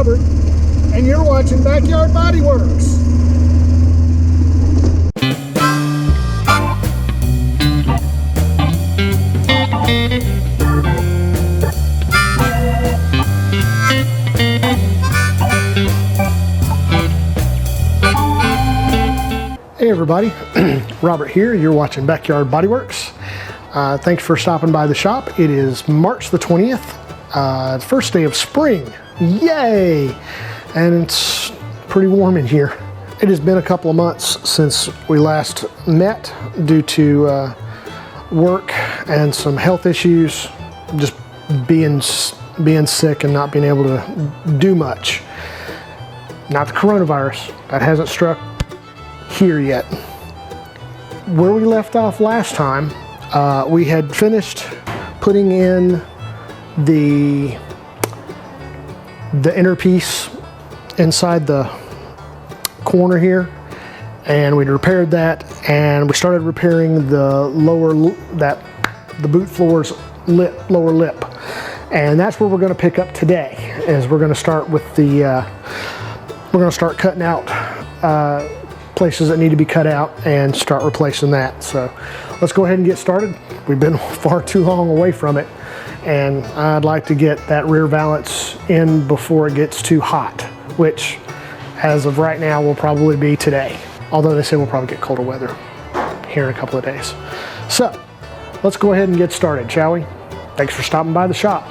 Robert, and you're watching Backyard Bodyworks. Hey everybody, Robert here, you're watching Backyard Bodyworks. Thanks for stopping by the shop. It is March the 20th, first day of spring. Yay! And it's pretty warm in here. It has been a couple of months since we last met due to work and some health issues, just being sick and not being able to do much. Not the coronavirus, that hasn't struck here yet. Where we left off last time, we had finished putting in the inner piece inside the corner here, and we'd repaired that, and we started repairing the the boot floor's lower lip, and that's where we're going to pick up today. Is we're going to start with the we're going to start cutting out places that need to be cut out and start replacing that. So let's go ahead and get started. We've been far too long away from it, and I'd like to get that rear valance in before it gets too hot, which as of right now will probably be today, although they say we'll probably get colder weather here in a couple of days. So let's go ahead and get started, shall we? Thanks for stopping by the shop.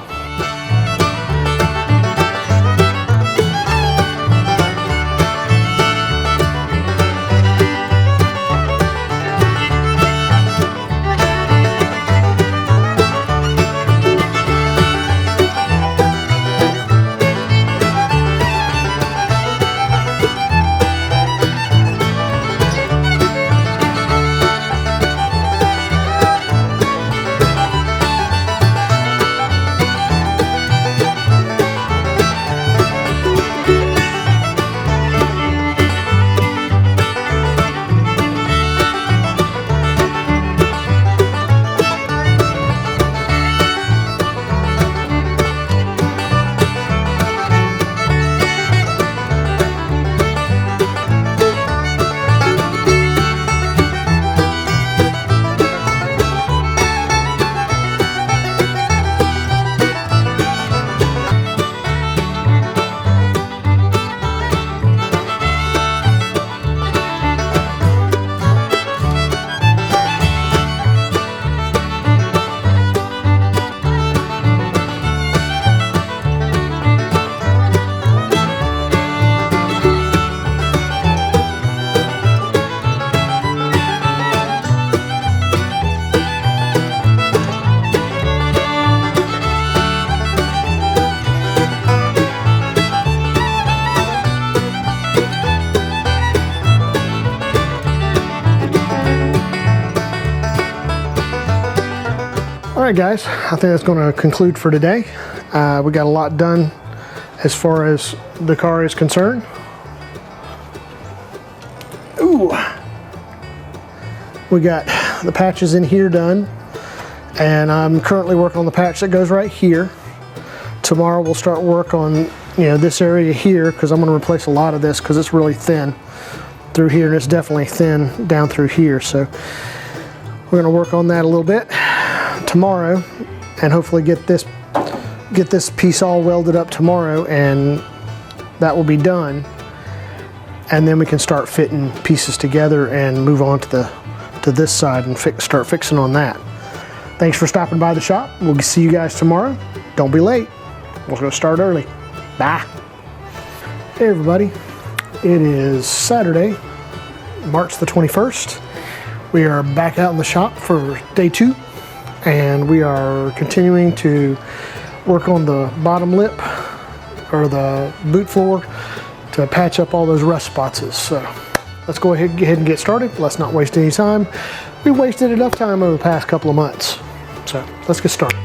Alright guys, I think that's going to conclude for today. We got a lot done as far as the car is concerned. Ooh! We got the patches in here done, and I'm currently working on the patch that goes right here. Tomorrow we'll start work on this area here, because I'm going to replace a lot of this because it's really thin through here, and it's definitely thin down through here. So we're going to work on that a little bit tomorrow, and hopefully get this piece all welded up tomorrow, and that will be done, and then we can start fitting pieces together and move on to this side and start fixing on that. Thanks for stopping by the shop. We'll see you guys tomorrow. Don't be late. We're going to start early. Bye. Hey everybody, it is Saturday, March the 21st. We are back out in the shop for day 2. And we are continuing to work on the bottom lip, or the boot floor, to patch up all those rust spots. So let's go ahead and get started. Let's not waste any time. We wasted enough time over the past couple of months. So let's get started.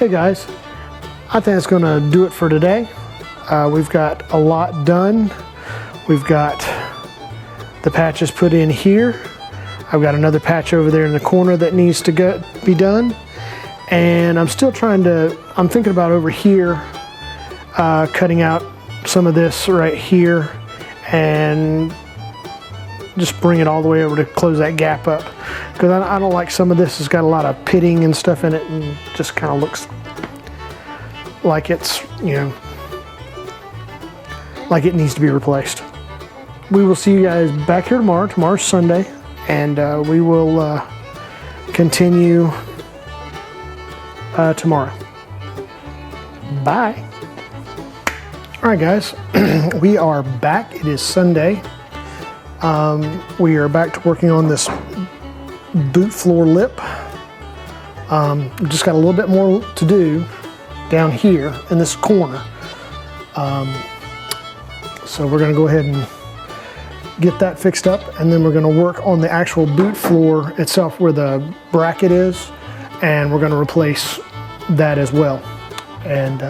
Okay guys, I think that's gonna do it for today. We've got a lot done. We've got the patches put in here. I've got another patch over there in the corner that needs to be done. And I'm still I'm thinking about over here, cutting out some of this right here and just bring it all the way over to close that gap up. Because I don't like some of this has got a lot of pitting and stuff in it and just kind of looks like it's, you know, like it needs to be replaced. We will see you guys back here tomorrow. Tomorrow's Sunday, and we will continue tomorrow. Bye. All right, guys, we are back. It is Sunday. We are back to working on this boot floor lip. Just got a little bit more to do down here in this corner. So we're going to go ahead and get that fixed up, and then we're going to work on the actual boot floor itself where the bracket is, and we're going to replace that as well. And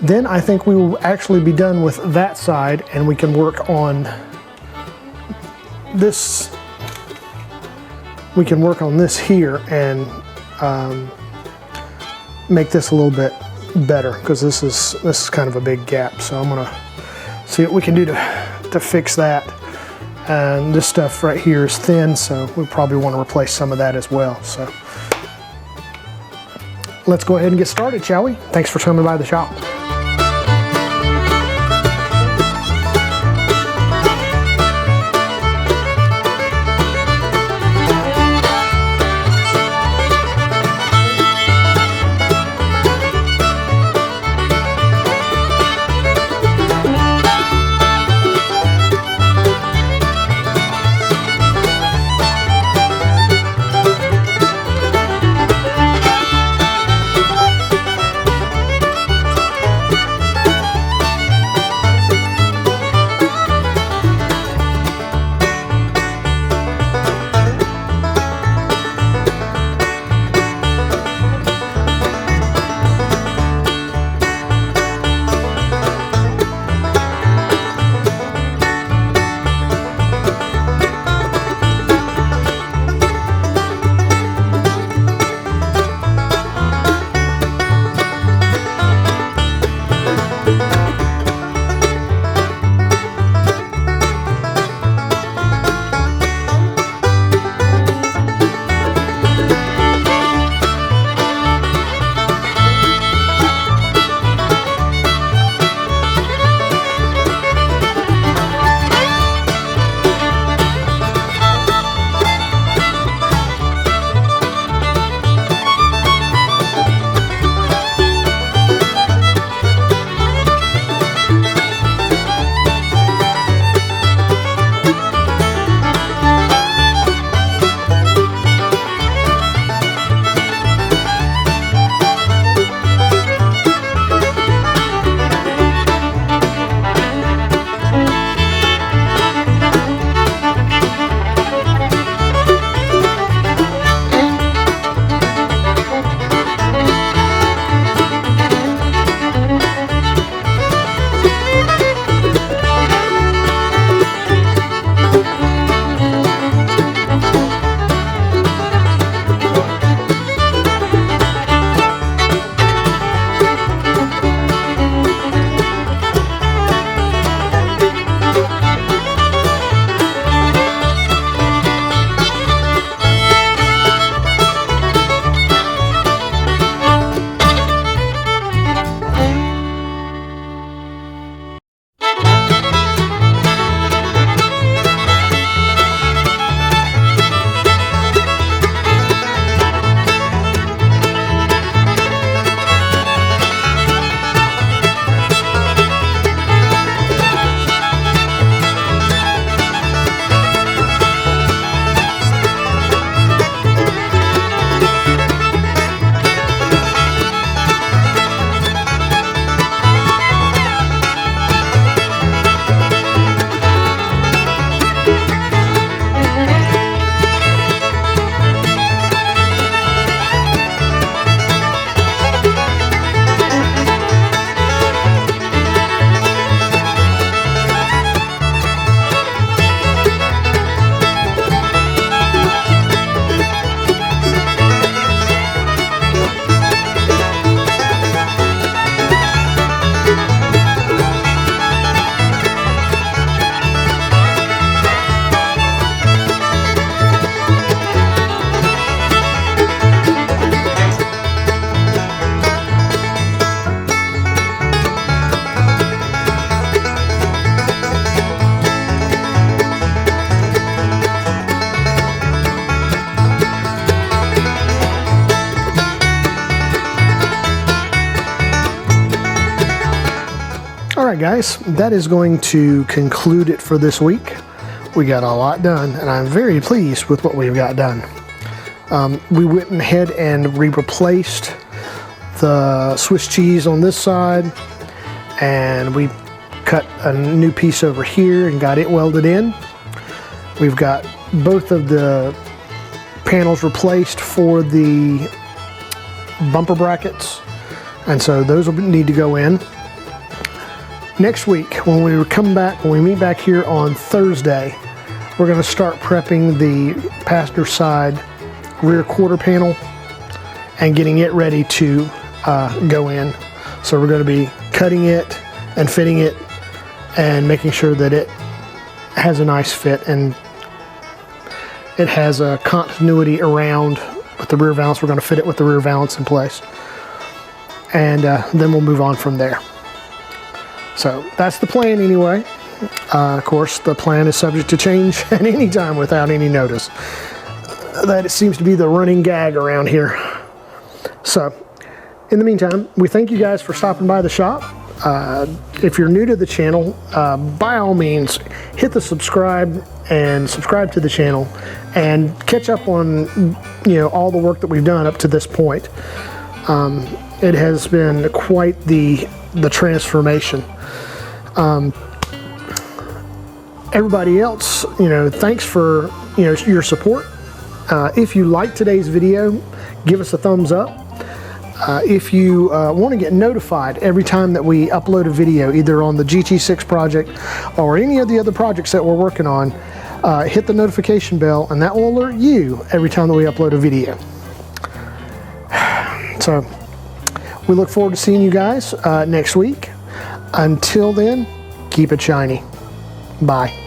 then I think we will actually be done with that side, and we can work on this. We can work on this here and make this a little bit better, because this is kind of a big gap. So I'm gonna see what we can do to fix that. And this stuff right here is thin, so we probably want to replace some of that as well. So let's go ahead and get started, shall we? Thanks for coming by the shop. guys, that is going to conclude it for this week. We got a lot done, and I'm very pleased with what we've got done. We went ahead and replaced the Swiss cheese on this side, and we cut a new piece over here and got it welded in. We've got both of the panels replaced for the bumper brackets, and so those will need to go in. Next week, when we meet back here on Thursday, we're going to start prepping the passenger side rear quarter panel and getting it ready to go in. So we're going to be cutting it and fitting it and making sure that it has a nice fit and it has a continuity around with the rear valance. We're going to fit it with the rear valance in place, and then we'll move on from there. So that's the plan anyway. Of course, the plan is subject to change at any time without any notice. That it seems to be the running gag around here. So in the meantime, we thank you guys for stopping by the shop. If you're new to the channel, by all means, hit the subscribe to the channel and catch up on all the work that we've done up to this point. It has been quite the transformation. Everybody else, thanks for your support. If you like today's video, give us a thumbs up. If you want to get notified every time that we upload a video, either on the GT6 project or any of the other projects that we're working on, hit the notification bell, and that will alert you every time that we upload a video. So we look forward to seeing you guys next week. Until then, keep it shiny. Bye.